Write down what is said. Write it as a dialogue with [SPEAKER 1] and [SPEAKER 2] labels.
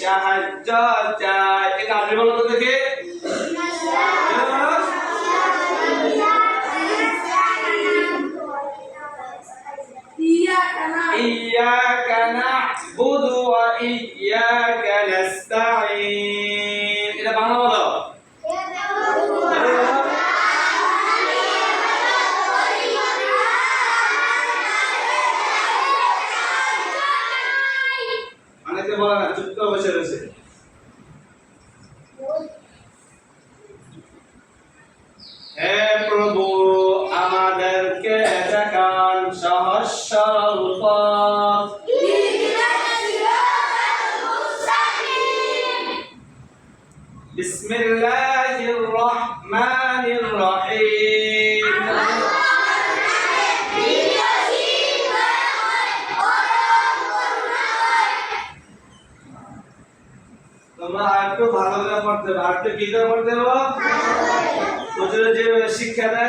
[SPEAKER 1] সাহায্য চাই। এটা আপনি বলো তো দেখে। ইয়্যাকা না'বুদু ওয়া ইয়্যাকা নাস্তাঈন। এটা বাংলা বলো। অনেকে বলে না, চুপ করে বসে রয়েছে। হে প্রভু, আমাদেরকে দেখান সহজ সরল পথ। বিসমিল্লাহির রহমানির রহিম। তোমরা আরেকটু ভালো করে পড়তে হবে, আরেকটু কি করে পড়তে হবে? হুজুর যে শিক্ষা দেয়